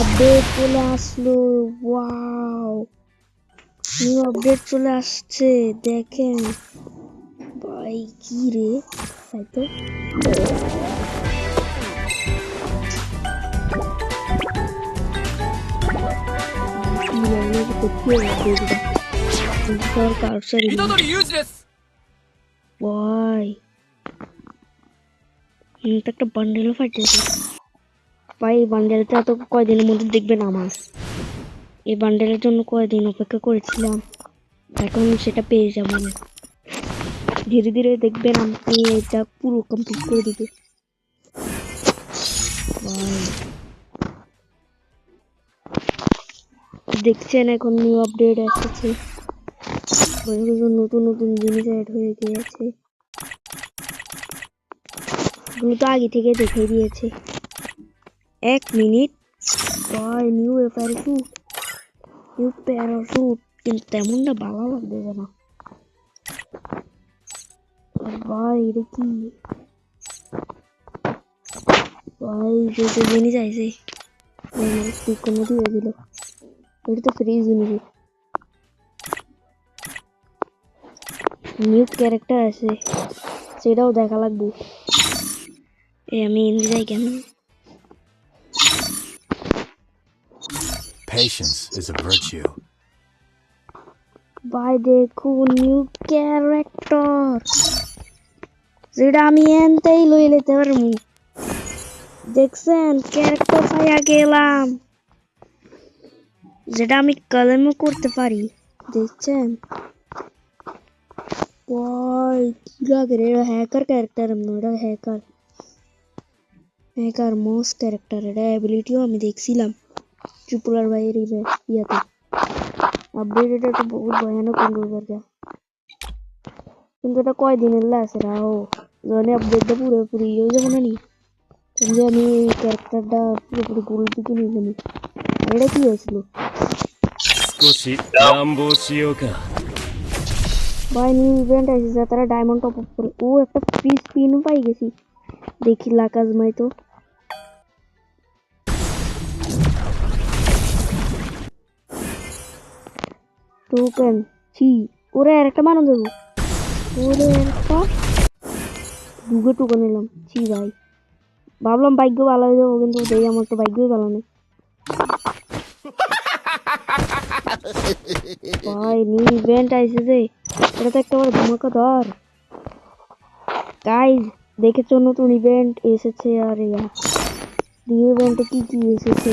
Update চলে আসলো, wow, new update চলে আসছে দেখেন ভাই, কি রে, তাই তো ভাই একটা বান্ডেলও ফাইটেছে ভাই। বান্ডেলটা তো কয়দিনের মধ্যে দেখবেন আমার। এই বান্ডেলের জন্য কয়দিন অপেক্ষা করেছিলাম, এখন সেটা পেয়ে যাবো আমি। ধীরে ধীরে দেখবেন আমি এটা পুরো কমপ্লিট করে দিবে। দেখছেন এখন নিউ আপডেট এসেছে, নতুন নতুন জিনিস অ্যাড হয়ে গিয়েছে, এগুলো তো আগে থেকে দেখে দিয়েছে। 1 মিনিট ভাই, নিউ প্যারাশুট কিন্তু তেমনটা ভালো লাগবে না ভাই। এটা কি ভাই, যে জিনিস আইছে কোনো দিয়ে দিল, এটা তো ফ্রি জিনিস। নিউ ক্যারেক্টার আছে, সেটাও দেখা লাগবে। আমি হিন্দি যাই কেন? Patience is a virtue. ভাই দেখো নিউ ক্যারেক্টার, যেটা আমি এনতেই লই লইতে পারবো। দেখছেন ক্যারেক্টার পাইয়া গেলাম, যেটা আমি কলমও করতে পারি। দেখছেন ভাই, কি লাগে রে, হ্যাকার ক্যারেক্টার, এটা হ্যাকার মোস্ট ক্যারেক্টার। এটা অ্যাবিলিটিও আমি দেখছিলাম ট্রিপুলার ভাইয়ের ইয়াতে আপডেট। এটা তো বহুত ভয়ানক করবে, কিন্তু এটা কয়দিনের আছে রাও, যখন আপডেটটা পুরোপুরি হয়ে যাবো না নি, যে আমি ক্যারেক্টারটা পুরোপুরি গোল দিকে নিয়ে যাবো। আর এটা কি হয়েছিল ভাই? নিউ ইভেন্ট আসছে, তারা ডায়মন্ড টপ আপ করে। ও একটা ফ্রি স্পিনও পাই গেছি, দেখি লাক আজমাই তো। টোকেন ছি, ওরে আর একটা মানো দেবো, ওরে একটা দুটো টোকেন নিলাম। ছি ভাই, ভাবলাম ভাগ্য ভালো হয়ে যাবো, কিন্তু দেই আমার তো ভাগ্যই ভালো নেই ভাই। নিউ ইভেন্ট আইছে যে, এটা তো একেবারে ধমাকাদার গাইজ। দেখেছো নতুন ইভেন্ট এসেছে, আর নিউ ইভেন্টে কি কি এসেছে